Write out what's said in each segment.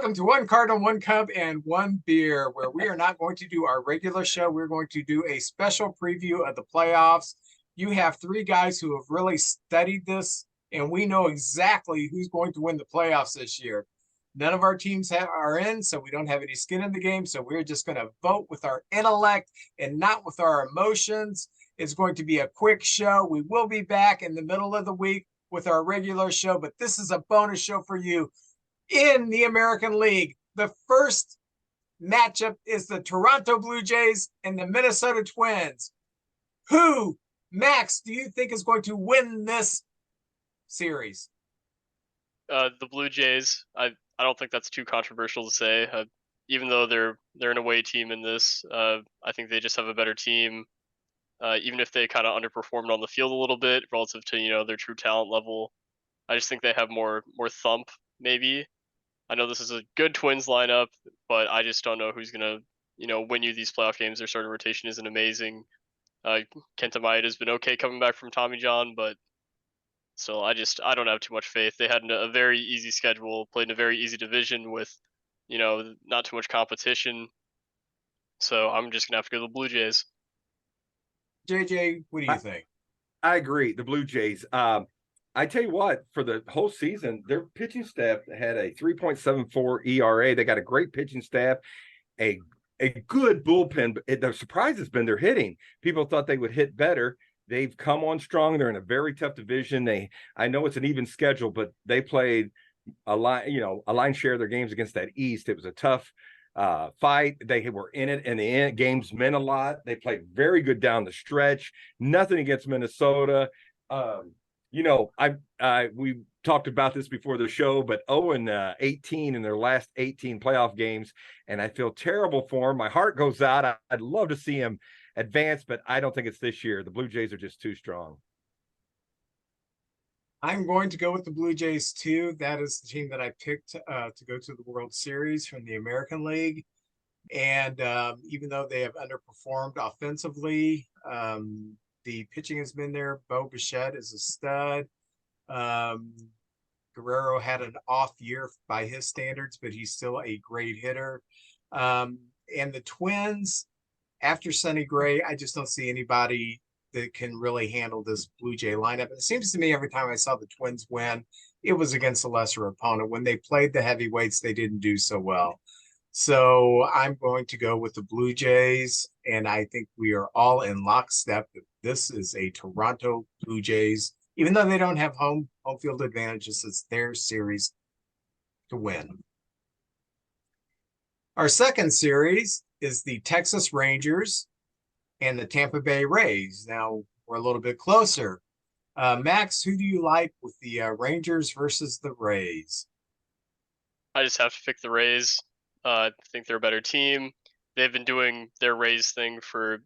Welcome to One Cardinal, One Cup, and One Beer, where we are not going to do our regular show. We're going to do a special preview of the playoffs. You have three guys who have really studied this, and we know exactly who's going to win the playoffs this year. None of our teams are in, so we don't have any skin in the game. So we're just going to vote with our intellect and not with our emotions. It's going to be a quick show. We will be back in the middle of the week with our regular show, but this is a bonus show for you. In the American League, the first matchup is the Toronto Blue Jays and the Minnesota Twins. Who, Max, do you think is going to win this series? The Blue Jays. I don't think that's too controversial to say. Even though they're an away team in this, I think they just have a better team. Even if they kind of underperformed on the field a little bit relative to their true talent level, I just think they have more thump maybe. I know this is a good Twins lineup, but I just don't know who's gonna win you these playoff games. Their starting rotation isn't amazing. Kenta Maeda's been okay coming back from Tommy John, but still, I don't have too much faith. They had a very easy schedule, played in a very easy division with not too much competition. So I'm just gonna have to go to the Blue Jays. JJ, what do you think? I agree. The Blue Jays. I tell you what, for the whole season, their pitching staff had a 3.74 ERA. They got a great pitching staff, a good bullpen. But the surprise has been their hitting. People thought they would hit better. They've come on strong. They're in a very tough division. I know it's an even schedule, but they played a line share of their games against that East. It was a tough fight. They were in it, and the end games meant a lot. They played very good down the stretch. Nothing against Minnesota. We talked about this before the show, but 0-18 in their last 18 playoff games, and I feel terrible for them. My heart goes out. I'd love to see them advance, but I don't think it's this year. The Blue Jays are just too strong. I'm going to go with the Blue Jays too. That is the team that I picked to go to the World Series from the American League. And even though they have underperformed offensively, the pitching has been there. Bo Bichette is a stud. Guerrero had an off year by his standards, but he's still a great hitter. And the Twins, after Sonny Gray, I just don't see anybody that can really handle this Blue Jay lineup. It seems to me every time I saw the Twins win, it was against a lesser opponent. When they played the heavyweights, they didn't do so well. So I'm going to go with the Blue Jays, and I think we are all in lockstep. This is a Toronto Blue Jays, even though they don't have home field advantages, it's their series to win. Our second series is the Texas Rangers and the Tampa Bay Rays. Now we're a little bit closer. Max, who do you like with the Rangers versus the Rays? I just have to pick the Rays. I think they're a better team. They've been doing their Rays thing for,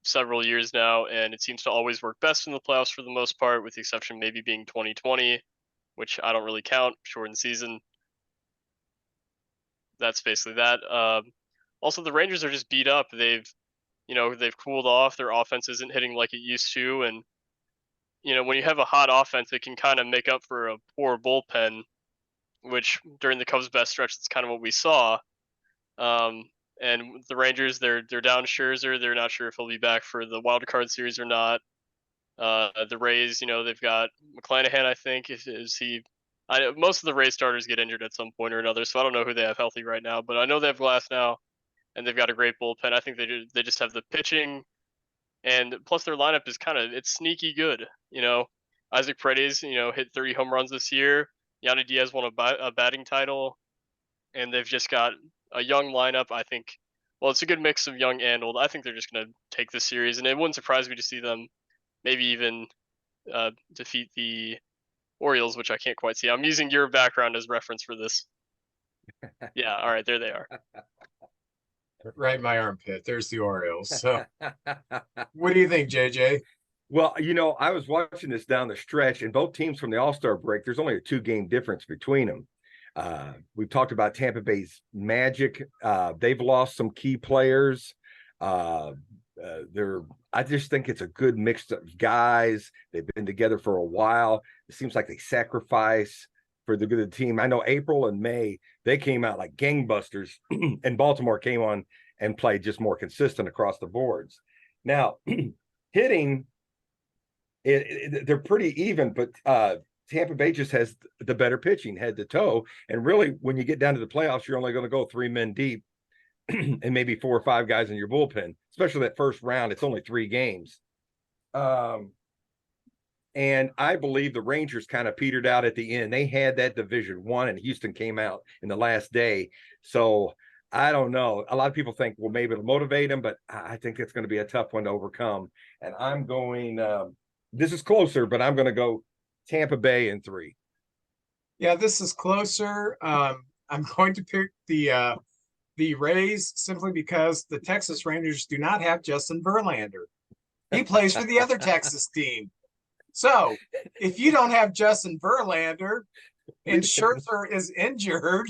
several years now, and it seems to always work best in the playoffs for the most part, with the exception maybe being 2020, which I don't really count, shortened season. That's basically that. Also, the Rangers are just beat up. They've cooled off. Their offense isn't hitting like it used to, and when you have a hot offense, it can kind of make up for a poor bullpen, which during the Cubs' best stretch, that's kind of what we saw. And the Rangers, they're down Scherzer. They're not sure if he'll be back for the wild card series or not. The Rays, they've got McClanahan, I think. Is he? Most of the Rays starters get injured at some point or another, so I don't know who they have healthy right now. But I know they have Glass now, and they've got a great bullpen. I think they just have the pitching, and plus their lineup is it's sneaky good. Isaac Paredes, hit 30 home runs this year. Yandy Diaz won a batting title, and they've just got a young lineup. I think, well, it's a good mix of young and old. I think they're just going to take this series, and it wouldn't surprise me to see them maybe even defeat the Orioles, which I can't quite see. I'm using your background as reference for this. Yeah, all right, there they are. Right in my armpit. There's the Orioles. So what do you think, JJ? Well, I was watching this down the stretch, and both teams from the All-Star break, there's only a 2-game difference between them. We've talked about Tampa Bay's magic. They've lost some key players. I just think it's a good mix of guys. They've been together for a while. It seems like they sacrifice for the good of the team. I know April and May, they came out like gangbusters, and Baltimore came on and played just more consistent across the boards. Now, hitting, they're pretty even, but Tampa Bay just has the better pitching head to toe. And really, when you get down to the playoffs, you're only going to go 3 men deep and maybe 4 or 5 guys in your bullpen, especially that first round. It's only 3 games. And I believe the Rangers kind of petered out at the end. They had that division one, and Houston came out in the last day. So I don't know. A lot of people think, well, maybe it'll motivate them, but I think it's going to be a tough one to overcome. And I'm going, this is closer, but I'm going to go Tampa Bay in 3. Yeah, this is closer. I'm going to pick the Rays simply because the Texas Rangers do not have Justin Verlander. He plays for the other Texas team. So if you don't have Justin Verlander and Scherzer is injured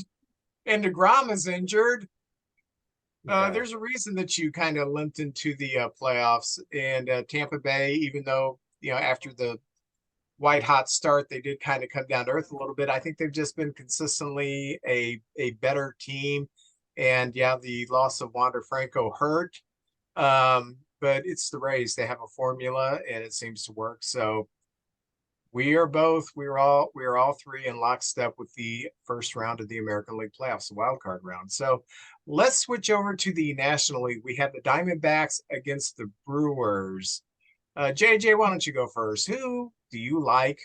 and DeGrom is injured, there's a reason that you kind of limped into the playoffs. And Tampa Bay, even though, after the white hot start, they did kind of come down to earth a little bit. I think they've just been consistently a better team. And yeah, the loss of Wander Franco hurt. But it's the Rays. They have a formula and it seems to work. So we are all 3 in lockstep with the first round of the American League playoffs, the wild card round. So let's switch over to the National League. We have the Diamondbacks against the Brewers. JJ, why don't you go first? Who do you like?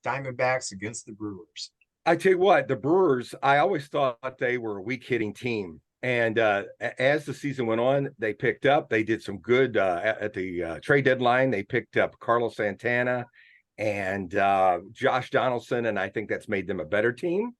Diamondbacks against the Brewers. I tell you what, the Brewers, I always thought they were a weak hitting team. And as the season went on, they picked up. They did some good at the trade deadline. They picked up Carlos Santana and Josh Donaldson, and I think that's made them a better team.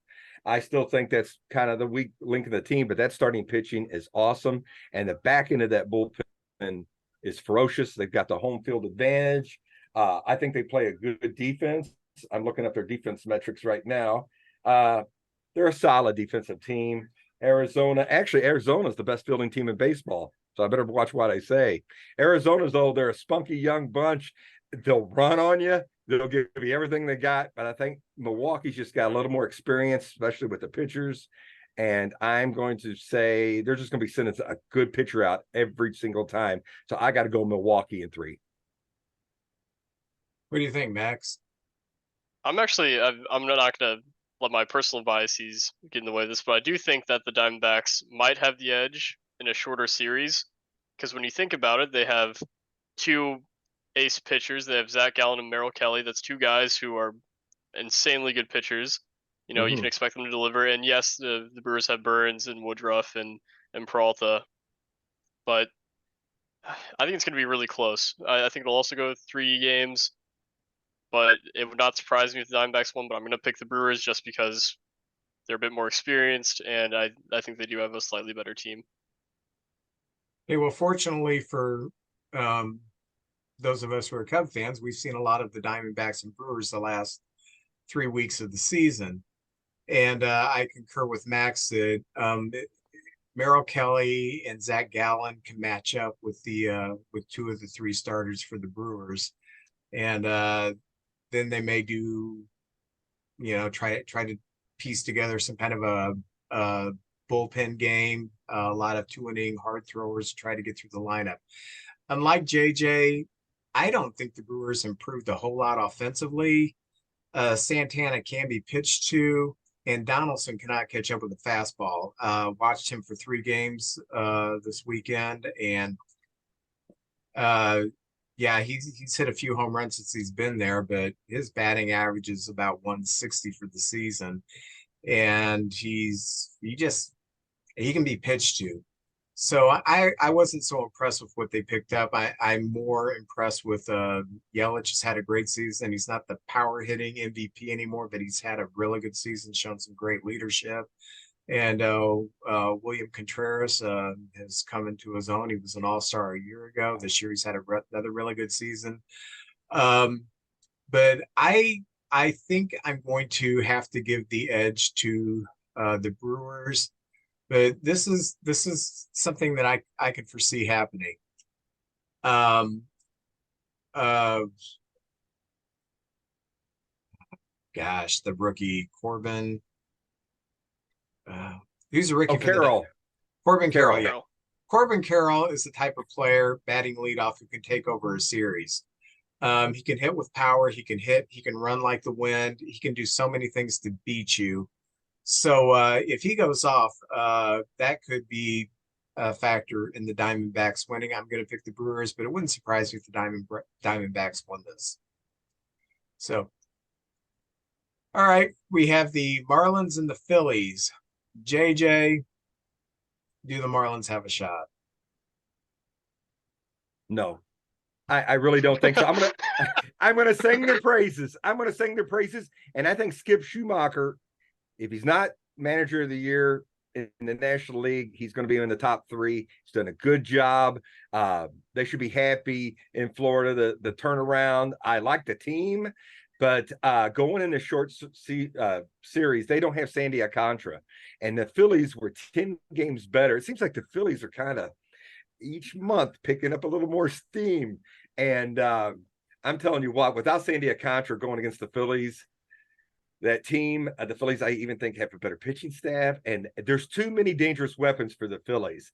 I still think that's kind of the weak link in the team, but that starting pitching is awesome. And the back end of that bullpen is ferocious. They've got the home field advantage. I think they play a good defense. I'm looking at their defense metrics right now. They're a solid defensive team. Arizona is the best fielding team in baseball. So I better watch what I say. Arizona's, though, they're a spunky young bunch. They'll run on you. They'll give you everything they got. But I think Milwaukee's just got a little more experience, especially with the pitchers. And I'm going to say they're just going to be sending a good pitcher out every single time. So I got to go Milwaukee in 3. What do you think, Max? I'm not going to let my personal biases get in the way of this, but I do think that the Diamondbacks might have the edge in a shorter series. Because when you think about it, they have 2 ace pitchers. They have Zach Gallen and Merrill Kelly. That's 2 guys who are insanely good pitchers. You can expect them to deliver. And yes, the Brewers have Burns and Woodruff and Peralta. But I think it's going to be really close. I think it'll also go 3 games. But it would not surprise me if the Diamondbacks won, but I'm going to pick the Brewers just because they're a bit more experienced, and I think they do have a slightly better team. Hey, well, fortunately for those of us who are Cub fans, we've seen a lot of the Diamondbacks and Brewers the last 3 weeks of the season. And I concur with Max that Merrill Kelly and Zach Gallen can match up with 2 of the 3 starters for the Brewers. And then they may do, try to piece together some kind of a bullpen game, a lot of 2-inning hard throwers to try to get through the lineup. Unlike JJ, I don't think the Brewers improved a whole lot offensively. Santana can be pitched to, and Donaldson cannot catch up with the fastball. Watched him for 3 games this weekend, and yeah, he's hit a few home runs since he's been there, but his batting average is about 160 for the season. And he can be pitched to. So I wasn't so impressed with what they picked up. I'm more impressed with Yelich has had a great season. He's not the power hitting MVP anymore, but he's had a really good season, shown some great leadership. And William Contreras has come into his own. He was an all-star a year ago. This year he's had another really good season. But I think I'm going to have to give the edge to the Brewers. But this is something that I could foresee happening. gosh, the rookie Corbin. Who's a rookie Oh, for the Carroll. Corbin Carroll? Carroll. Yeah, Carroll. Corbin Carroll is the type of player batting leadoff who can take over a series. He can hit with power. He can hit. He can run like the wind. He can do so many things to beat you. So if he goes off, that could be a factor in the Diamondbacks winning. I'm going to pick the Brewers, but it wouldn't surprise me if the Diamondbacks won this. So, all right, we have the Marlins and the Phillies. JJ, do the Marlins have a shot? No, I really don't think so. I'm gonna sing their praises. I'm gonna sing their praises, and I think Skip Schumacher, if he's not manager of the year in the National League, he's going to be in the top 3. He's done a good job. They should be happy in Florida. The turnaround. I like the team, but going in the short series, they don't have Sandy Alcantara, and the Phillies were 10 games better. It seems like the Phillies are kind of each month picking up a little more steam. And I'm telling you what, without Sandy Alcantara going against the Phillies, that team, the Phillies, I even think have a better pitching staff, and there's too many dangerous weapons for the Phillies.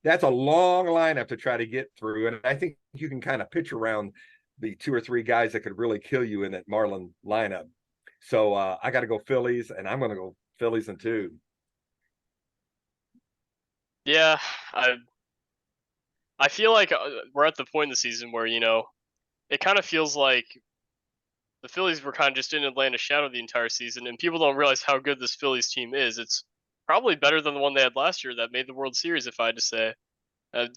That's a long lineup to try to get through, and I think you can kind of pitch around the 2 or 3 guys that could really kill you in that Marlin lineup. So I got to go Phillies, and I'm going to go Phillies in 2. Yeah, I feel like we're at the point in the season where, it kind of feels like the Phillies were kind of just in Atlanta's shadow the entire season, and people don't realize how good this Phillies team is. It's probably better than the one they had last year that made the World Series, if I had to say.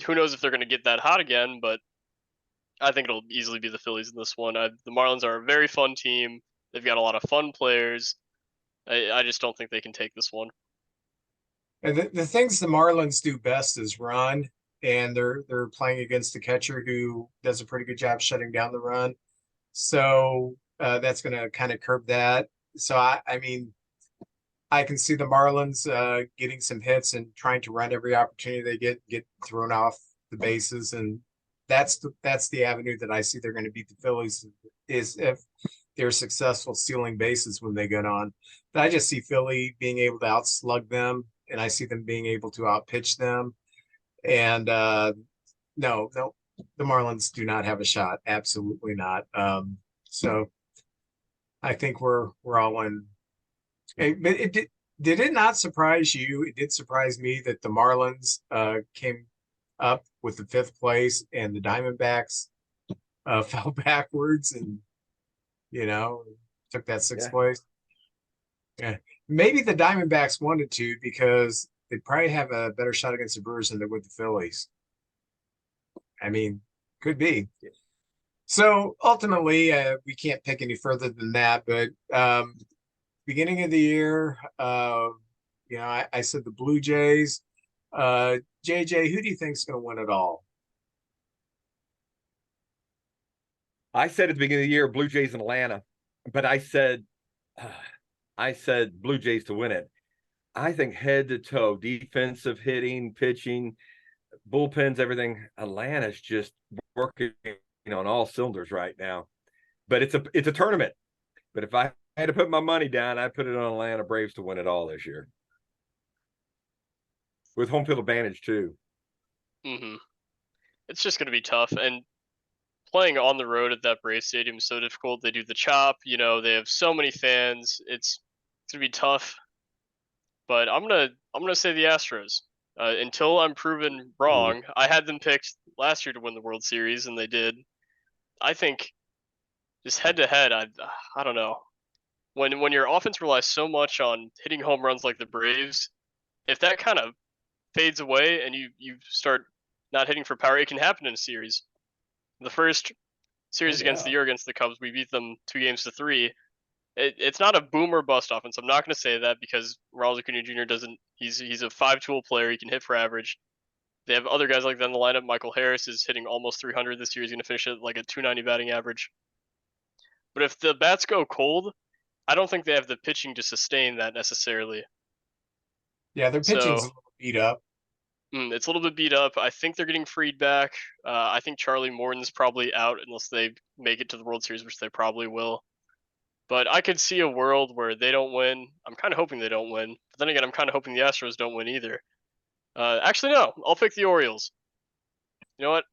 Who knows if they're going to get that hot again, but I think it'll easily be the Phillies in this one. The Marlins are a very fun team. They've got a lot of fun players. I just don't think they can take this one. And the things the Marlins do best is run, and they're playing against a catcher who does a pretty good job shutting down the run. So that's going to kind of curb that. So I mean, I can see the Marlins getting some hits and trying to run every opportunity they get thrown off the bases, and that's the avenue that I see they're going to beat the Phillies is if they're successful stealing bases when they get on. But I just see Philly being able to outslug them, and I see them being able to outpitch them. And no, the Marlins do not have a shot. Absolutely not. So I think we're all in. But did it not surprise you? It did surprise me that the Marlins came up with the 5th place and the Diamondbacks fell backwards and took that 6th place. Yeah, maybe the Diamondbacks wanted to because they probably have a better shot against the Brewers than they would the Phillies. I mean, could be. So ultimately, we can't pick any further than that. But beginning of the year, I said the Blue Jays. JJ, who do you think is going to win it all? I said at the beginning of the year, Blue Jays in Atlanta, but I said Blue Jays to win it. I think head to toe, defensive, hitting, pitching, bullpens, everything. Atlanta's just working on all cylinders right now. But it's a tournament. But if I had to put my money down, I'd put it on Atlanta Braves to win it all this year. With home field advantage too. Mm-hmm. It's just going to be tough, and playing on the road at that Braves Stadium is so difficult. They do the chop, they have so many fans. It's gonna be tough. But I'm gonna say the Astros. Until I'm proven wrong, I had them picked last year to win the World Series, and they did. I think just head to head, I don't know. When your offense relies so much on hitting home runs like the Braves, if that kind of fades away and you start not hitting for power, it can happen in a series. The first series against the year against the Cubs, we beat them 2-3. It's not a boom or bust offense. I'm not going to say that because Ronald Acuna Jr. doesn't. He's a 5-tool player. He can hit for average. They have other guys like that in the lineup. Michael Harris is hitting almost 300 this year. He's going to finish at like a 290 batting average. But if the bats go cold, I don't think they have the pitching to sustain that necessarily. Yeah, their pitching's a little beat up. It's a little bit beat up. I think they're getting freed back. I think Charlie Morton's probably out unless they make it to the World Series, which they probably will. But I could see a world where they don't win. I'm kind of hoping they don't win. But then again, I'm kind of hoping the Astros don't win either. Actually, no. I'll pick the Orioles. You know what?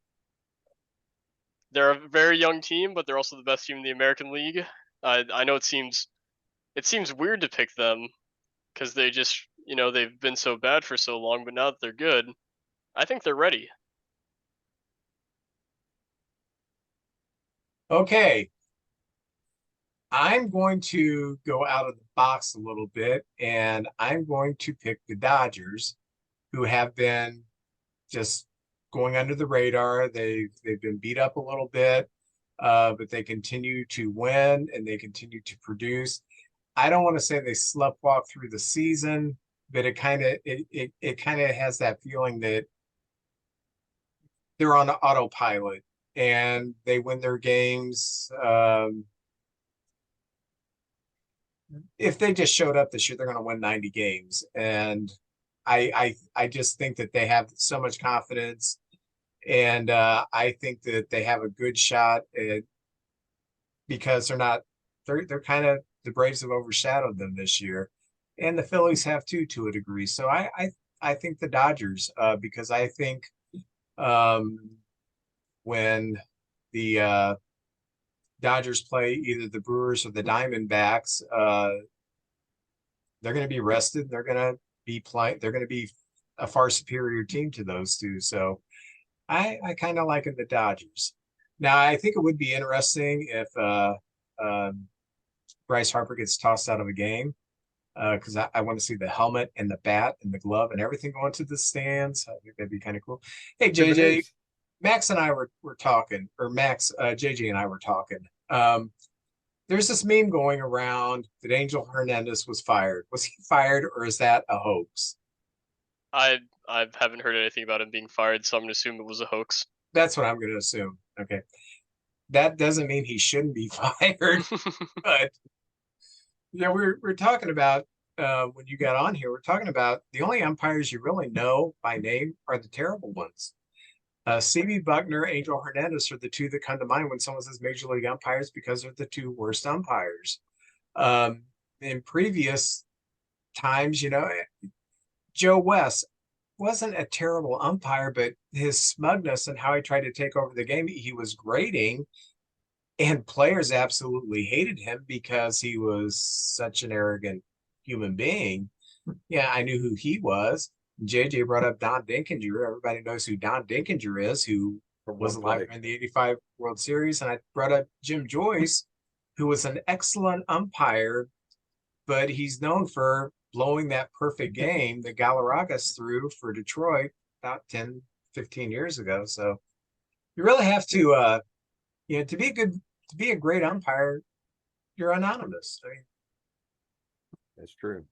They're a very young team, but they're also the best team in the American League. I know it seems weird to pick them because they just they've been so bad for so long, but now that they're good, I think they're ready. Okay. I'm going to go out of the box a little bit, and I'm going to pick the Dodgers, who have been just going under the radar. They've been beat up a little bit, but they continue to win and they continue to produce. I don't want to say they sleptwalk through the season, but it kind of has that feeling that they're on autopilot and they win their games. If they just showed up this year, they're going to win 90 games. And I just think that they have so much confidence. And I think that they have a good shot at, because they're kind of, the Braves have overshadowed them this year. And the Phillies have too, to a degree. So I think the Dodgers, because I think um, when the Dodgers play either the Brewers or the Diamondbacks, they're going to be rested. They're going to be playing. They're going to be a far superior team to those two. So I kind of like the Dodgers. Now I think it would be interesting if Bryce Harper gets tossed out of a game, because I want to see the helmet and the bat and the glove and everything going to the stands. I think that'd be kind of cool. Hey JJ, Max and I were talking, or Max, JJ and I were talking. There's this meme going around that Angel Hernandez was fired. Was he fired, or is that a hoax? I haven't heard anything about him being fired, so I'm gonna assume it was a hoax. That's what I'm going to assume. Okay, that doesn't mean he shouldn't be fired, but yeah, we're talking about when you got on here. We're talking about the only umpires you really know by name are the terrible ones. CB Buckner, Angel Hernandez are the two that come to mind when someone says major league umpires, because they're the two worst umpires. In previous times, Joe West wasn't a terrible umpire, but his smugness and how he tried to take over the game, he was grating, and players absolutely hated him because he was such an arrogant human being. Yeah, I knew who he was. JJ brought up Don Dinkinger. Everybody knows who Don Dinkinger is, who was alive in the '85 World Series. And I brought up Jim Joyce, who was an excellent umpire, but he's known for blowing that perfect game that Galarragas threw for Detroit about 10, 15 years ago. So you really have to, to be a great umpire, you're anonymous. I mean, that's true.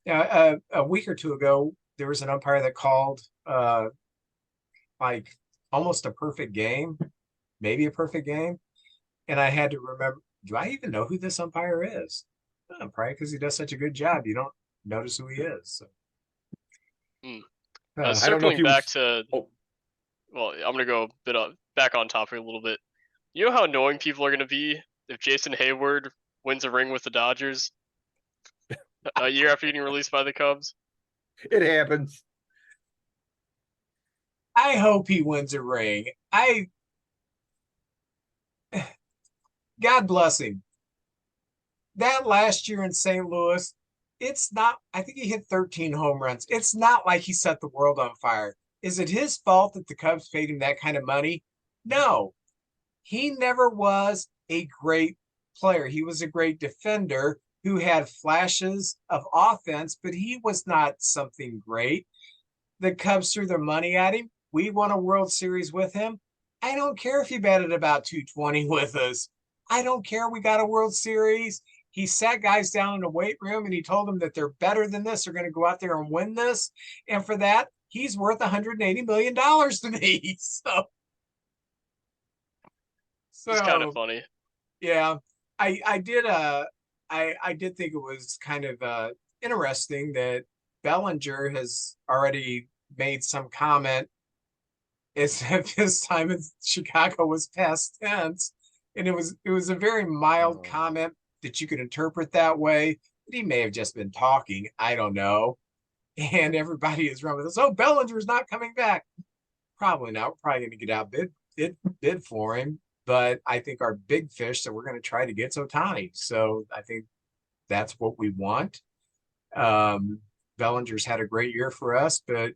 Yeah, a week or two ago, there was an umpire that called like almost a perfect game, maybe a perfect game. And I had to remember, do I even know who this umpire is? Probably because he does such a good job. You don't notice who he is. So. Circling back to, well, I'm going to go back on topic a little bit. You know how annoying people are going to be if Jason Hayward wins a ring with the Dodgers a year after getting released by the Cubs? It happens. I hope he wins a ring. God bless him. That last year in St. Louis, it's not, I think he hit 13 home runs. It's not like he set the world on fire. Is it his fault that the Cubs paid him that kind of money? No. He never was a great player. He was a great defender who had flashes of offense, but he was not something great. The Cubs threw their money at him. We won a World Series with him. I don't care if he batted about 220 with us. I don't care. We got a World Series. He sat guys down in a weight room and he told them that they're better than this. They're going to go out there and win this. And for that, he's worth $180 million to me. So it's kind of funny. Yeah, I did think it was kind of interesting that Bellinger has already made some comment as if his time in Chicago was past tense, and it was a very mild comment. that you could interpret that way. But he may have just been talking. I don't know. And everybody is running with us. Oh, Bellinger's not coming back. Probably not. We're probably going to get out bid for him. But I think our big fish that we're going to try to get is Ohtani. So I think that's what we want. Bellinger's had a great year for us, but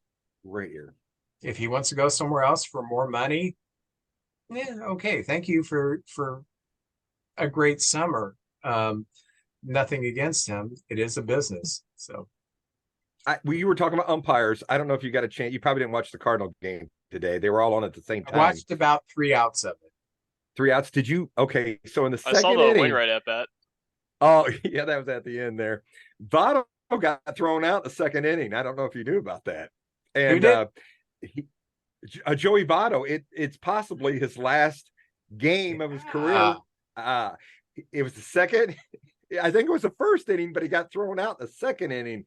Great year. if he wants to go somewhere else for more money, yeah, okay. Thank you for a great summer. Nothing against him. It is a business. So You were talking about umpires. I don't know if you got a chance. You probably didn't watch the Cardinal game today. They were all on at the same I time. watched about 3 outs of it. 3 outs. Did you? Okay. So in the I second saw the inning, Wainwright at bat. oh yeah, that was at the end there. Votto got thrown out in the second inning. I don't know if you knew about that. And Joey Votto, it's possibly his last game of his career. It was the second. I think it was the first inning, but he got thrown out in the second inning.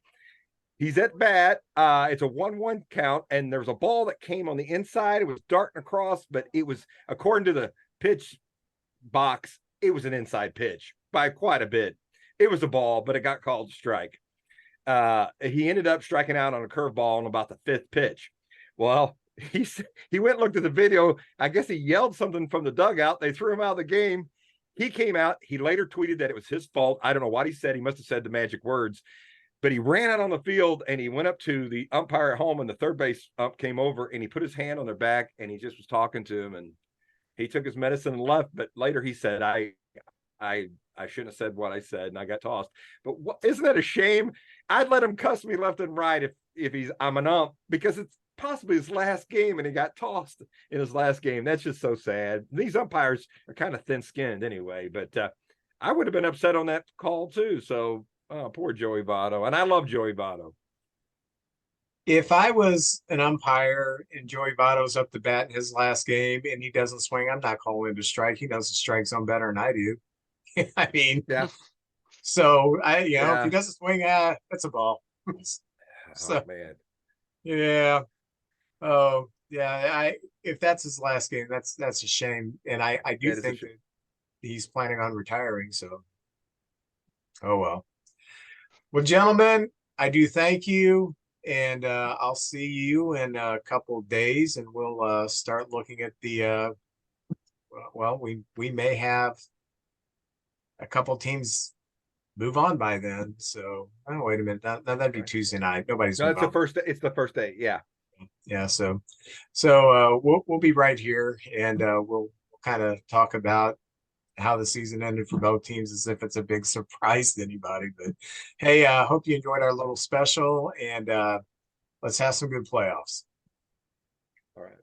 He's at bat. It's a 1-1 count, and there's a ball that came on the inside. It was darting across, but it was, according to the pitch box, it was an inside pitch by quite a bit. It was a ball, but it got called strike. He ended up striking out on a curveball on about the 5th pitch. Well, he went and looked at the video. I guess he yelled something from the dugout. They threw him out of the game. He came out. He later tweeted that it was his fault. I don't know what he said. He must have said the magic words. But he ran out on the field and he went up to the umpire at home, and the third base ump came over and he put his hand on their back and he just was talking to him, and he took his medicine and left. But later he said, I shouldn't have said what I said, and I got tossed. But isn't that a shame? I'd let him cuss me left and right if I'm an ump, because it's possibly his last game and he got tossed in his last game. That's just so sad. These umpires are kind of thin-skinned anyway, but I would have been upset on that call too. So poor Joey Votto. And I love Joey Votto. If I was an umpire and Joey Votto's up to bat in his last game and he doesn't swing, I'm not calling him to strike. He knows the strike zone better than I do. I mean, Yeah. So if he doesn't swing, that's a ball. So, oh man. Yeah. Oh yeah. If that's his last game, that's a shame. And I do think that he's planning on retiring. So, oh well. Well, gentlemen, I do thank you, and I'll see you in a couple of days, and we'll start looking at the. Well, we may have a couple teams move on by then. So, oh, wait a minute. That'd be Tuesday night. Nobody's. No, it's the first day. Yeah. Yeah. So we'll be right here, and we'll kind of talk about how the season ended for both teams, as if it's a big surprise to anybody. But hey, hope you enjoyed our little special, and let's have some good playoffs. All right.